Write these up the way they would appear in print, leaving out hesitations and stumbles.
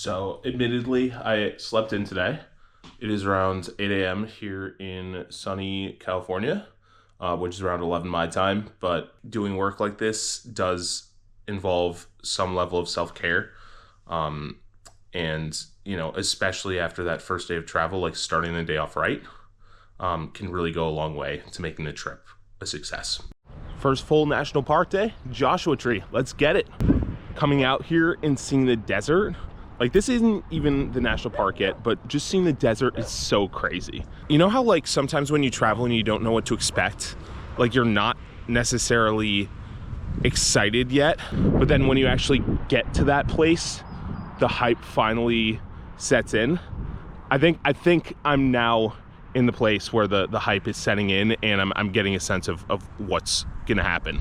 So admittedly, I slept in today. It is around 8 a.m. here in sunny California, which is around 11 my time. But doing work like this does involve some level of self-care. And, you know, especially after that first day of travel, like starting the day off right, can really go a long way to making the trip a success. First full national park day, Joshua Tree. Let's get it. Coming out here and seeing the desert. Like, this isn't even the national park yet, but just seeing the desert is so crazy. You know how, like, sometimes when you travel and you don't know what to expect, like, you're not necessarily excited yet, but then when you actually get to that place, the hype finally sets in. I think I'm now in the place where the hype is setting in, and I'm getting a sense of what's gonna happen.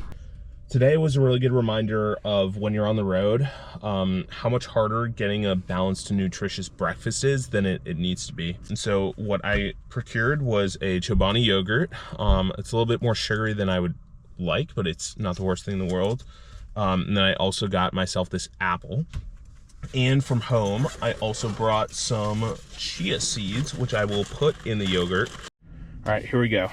Today was a really good reminder of when you're on the road, how much harder getting a balanced and nutritious breakfast is than it needs to be. And so what I procured was a Chobani yogurt. It's a little bit more sugary than I would like, but it's not the worst thing in the world. And then I also got myself this apple. And from home, I also brought some chia seeds, which I will put in the yogurt. All right, here we go.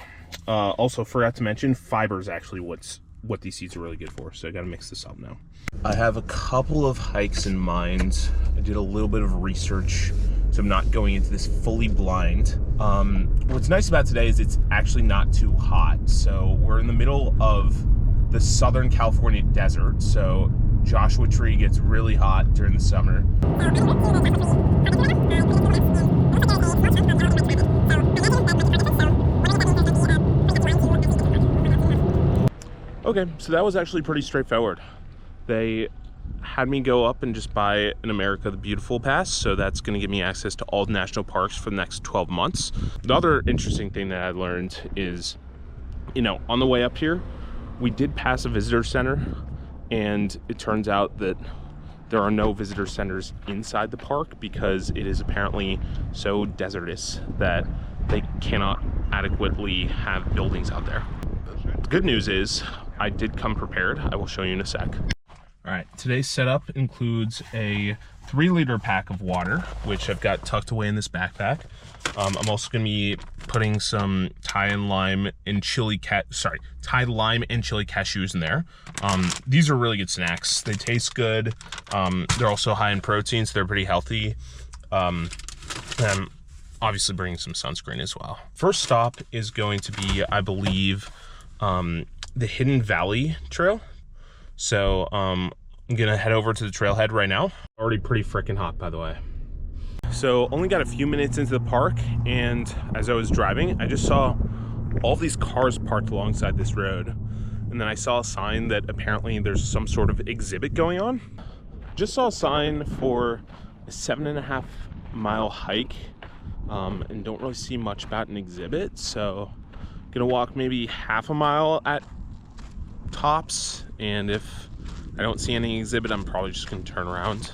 Also forgot to mention, fiber is actually what these seeds are really good for, so I gotta mix this up now. I have a couple of hikes in mind. I did a little bit of research, so I'm not going into this fully blind. What's nice about today is it's actually not too hot. So we're in the middle of the Southern California desert, so Joshua Tree gets really hot during the summer. Okay, so that was actually pretty straightforward. They had me go up and just buy an America the Beautiful pass, so that's gonna give me access to all the national parks for the next 12 months. The other interesting thing that I learned is, you know, on the way up here, we did pass a visitor center, and it turns out that there are no visitor centers inside the park because it is apparently so desertous that they cannot adequately have buildings out there. The good news is I did come prepared. I will show you in a sec. All right, today's setup includes a 3-liter pack of water, which I've got tucked away in this backpack. I'm also gonna be putting some Thai lime and chili cashews in there. These are really good snacks. They taste good. They're also high in protein, so they're pretty healthy. And I'm obviously bringing some sunscreen as well. First stop is going to be, I believe, the Hidden Valley Trail. So I'm gonna head over to the trailhead right now. Already pretty freaking hot, by the way. So only got a few minutes into the park, and as I was driving, I just saw all these cars parked alongside this road. And then I saw a sign that apparently there's some sort of exhibit going on. Just saw a sign for a 7.5-mile hike, and don't really see much about an exhibit. So gonna walk maybe half a mile at tops, and if I don't see any exhibit, I'm probably just gonna turn around.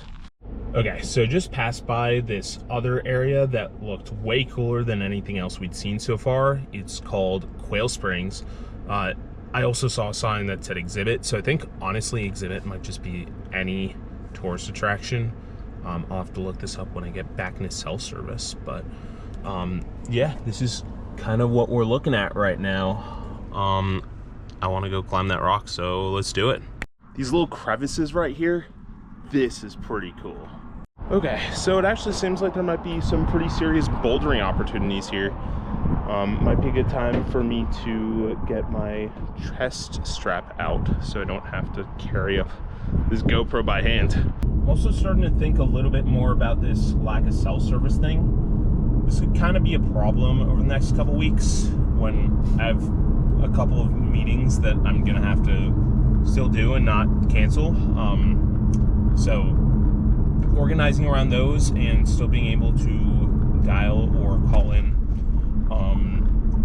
Okay, so just passed by this other area that looked way cooler than anything else we'd seen so far. It's called Quail Springs. I also saw a sign that said exhibit, so I think honestly exhibit might just be any tourist attraction. I'll have to look this up when I get back into cell service, but yeah, this is kind of what we're looking at right now. I want to go climb that rock, so let's do it. These little crevices right here, this is pretty cool. Okay, so it actually seems like there might be some pretty serious bouldering opportunities here. Might be a good time for me to get my chest strap out so I don't have to carry up this GoPro by hand. Also starting to think a little bit more about this lack of cell service thing. This could kind of be a problem over the next couple weeks when I have a couple of meetings that I'm gonna have to still do and not cancel. So organizing around those and still being able to dial or call in,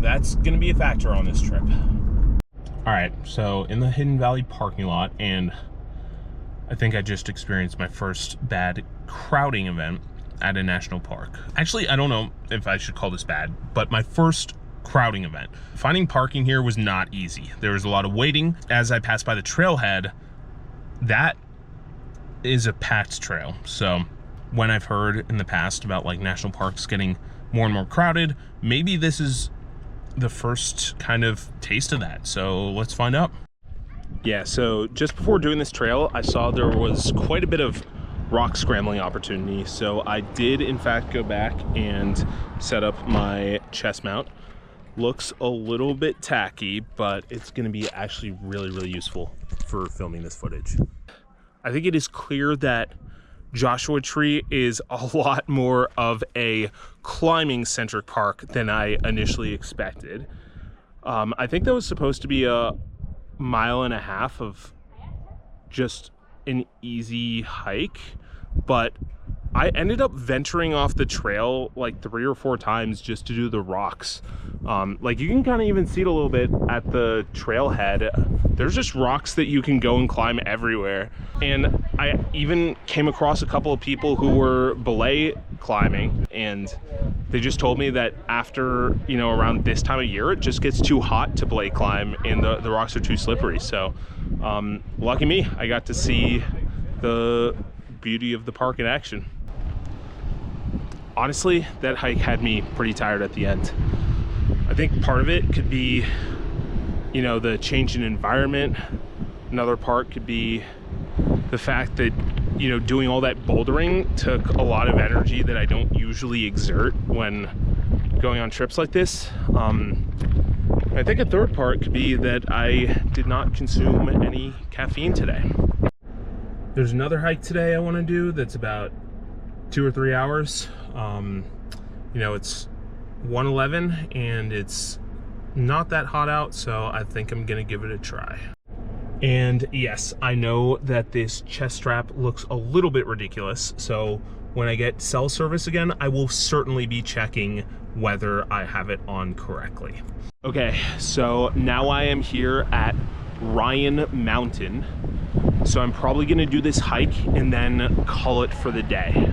that's gonna be a factor on this trip. All right, so in the Hidden Valley parking lot, and I think I just experienced my first bad crowding event at a national park. Actually, I don't know if I should call this bad, but my first crowding event. Finding parking here was not easy. There was a lot of waiting. As I passed by the trailhead, that is a packed trail. So when I've heard in the past about like national parks getting more and more crowded, maybe this is the first kind of taste of that. So let's find out. Yeah, so just before doing this trail, I saw there was quite a bit of rock scrambling opportunity. So I did in fact go back and set up my chest mount. Looks a little bit tacky, but it's gonna be actually really, really useful for filming this footage. I think it is clear that Joshua Tree is a lot more of a climbing centric park than I initially expected. I think that was supposed to be a 1.5 miles of just an easy hike, but I ended up venturing off the trail like 3 or 4 times just to do the rocks. Like you can kind of even see it a little bit at the trailhead. There's just rocks that you can go and climb everywhere. And I even came across a couple of people who were belay climbing, and they just told me that after, you know, around this time of year, it just gets too hot to belay climb and the rocks are too slippery. So lucky me, I got to see the beauty of the park in action. Honestly, that hike had me pretty tired at the end. I think part of it could be, you know, the change in environment. Another part could be the fact that, you know, doing all that bouldering took a lot of energy that I don't usually exert when going on trips like this. I think a third part could be that I did not consume any caffeine today. There's another hike today I want to do that's about 2 or 3 hours. You know, it's 1:11 and it's not that hot out, so I think I'm gonna give it a try. And yes, I know that this chest strap looks a little bit ridiculous, so when I get cell service again, I will certainly be checking whether I have it on correctly. Okay, so now I am here at Ryan Mountain, so I'm probably gonna do this hike and then call it for the day.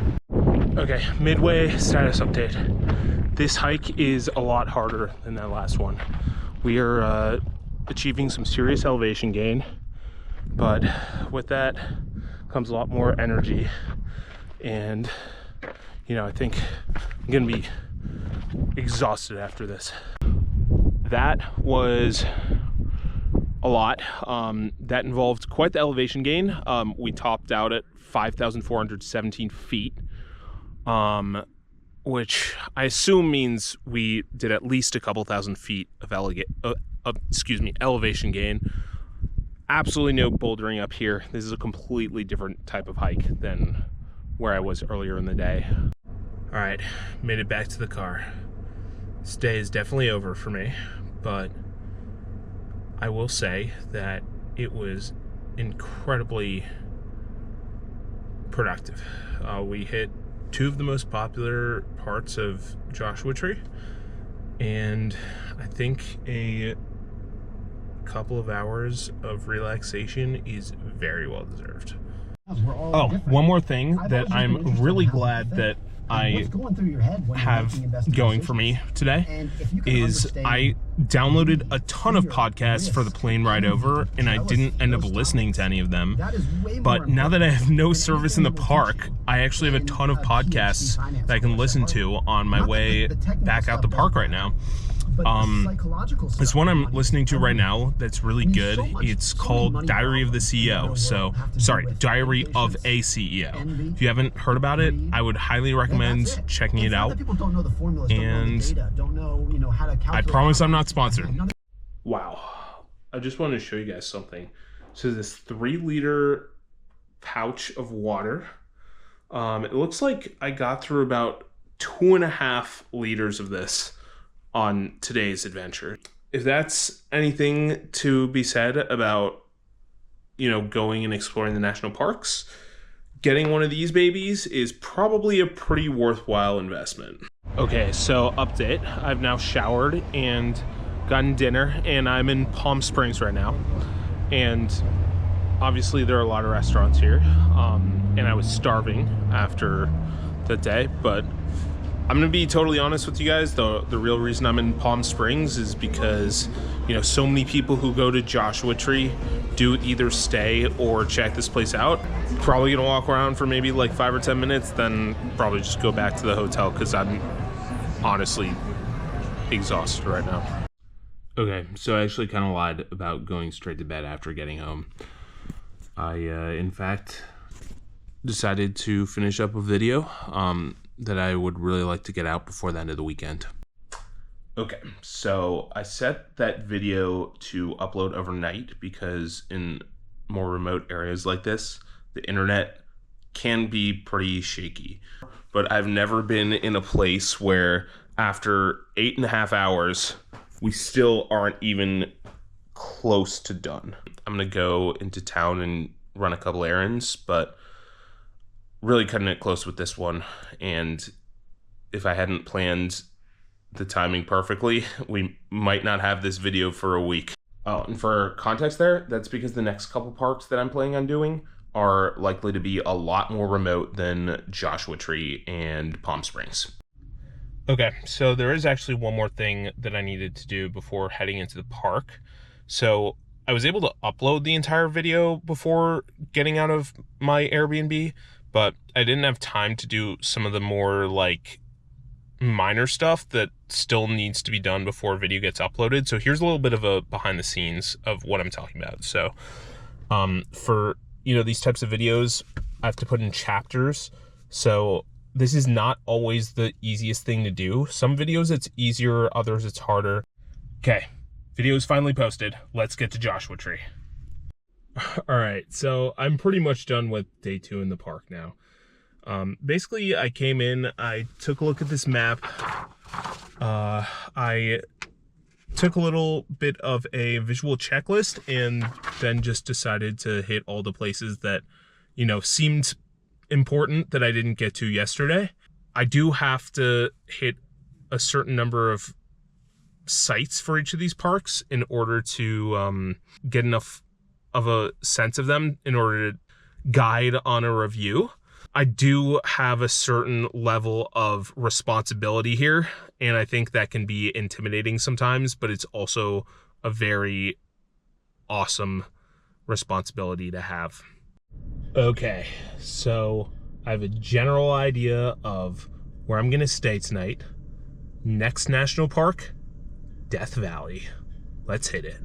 Okay, midway status update. This hike is a lot harder than that last one. We are achieving some serious elevation gain, but with that comes a lot more energy. And, you know, I think I'm gonna be exhausted after this. That was a lot. That involved quite the elevation gain. We topped out at 5,417 feet. Which I assume means we did at least a couple thousand feet of elevation gain. Absolutely no bouldering up here. This is a completely different type of hike than where I was earlier in the day. All right, made it back to the car. This day is definitely over for me, but I will say that it was incredibly productive. We hit 2 of the most popular parts of Joshua Tree, and I think a couple of hours of relaxation is very well deserved. Oh, one more thing that I'm really glad that I have going for me today is I downloaded a ton of podcasts for the plane ride over, and I didn't end up listening to any of them. But now that I have no service in the park, I actually have a ton of podcasts that I can listen to on my way back out the park right now. This one I'm listening to right now that's really good. It's called Diary of the CEO. So, sorry, Diary of a CEO. If you haven't heard about it, I would highly recommend checking it out. And I promise I'm not sponsored. Wow. I just wanted to show you guys something. So this 3-liter pouch of water. It looks like I got through about 2.5 liters of this on today's adventure. If that's anything to be said about, you know, going and exploring the national parks, getting one of these babies is probably a pretty worthwhile investment. Okay, so update. I've now showered and gotten dinner, and I'm in Palm Springs right now. And obviously there are a lot of restaurants here, and I was starving after the day, but I'm gonna be totally honest with you guys. The real reason I'm in Palm Springs is because, you know, so many people who go to Joshua Tree do either stay or check this place out. Probably gonna walk around for maybe like 5 or 10 minutes, then probably just go back to the hotel because I'm honestly exhausted right now. Okay, so I actually kind of lied about going straight to bed after getting home. I, in fact, decided to finish up a video that I would really like to get out before the end of the weekend. Okay, so I set that video to upload overnight because in more remote areas like this, the internet can be pretty shaky. But I've never been in a place where after 8.5 hours, we still aren't even close to done. I'm gonna go into town and run a couple errands, but really cutting it close with this one. And if I hadn't planned the timing perfectly, we might not have this video for a week. Oh, and for context there, that's because the next couple parks that I'm planning on doing are likely to be a lot more remote than Joshua Tree and Palm Springs. Okay, so there is actually one more thing that I needed to do before heading into the park. So I was able to upload the entire video before getting out of my Airbnb, but I didn't have time to do some of the more like minor stuff that still needs to be done before video gets uploaded. So here's a little bit of a behind the scenes of what I'm talking about. So for, you know, these types of videos, I have to put in chapters. So this is not always the easiest thing to do. Some videos it's easier, others it's harder. Okay, video is finally posted. Let's get to Joshua Tree. All right, so I'm pretty much done with day 2 in the park now. Basically, I came in, I took a look at this map. I took a little bit of a visual checklist and then just decided to hit all the places that, you know, seemed important that I didn't get to yesterday. I do have to hit a certain number of sites for each of these parks in order to get enough of a sense of them in order to guide on a review. I do have a certain level of responsibility here, and I think that can be intimidating sometimes, but it's also a very awesome responsibility to have. Okay, so I have a general idea of where I'm gonna stay tonight. Next national park, Death Valley. Let's hit it.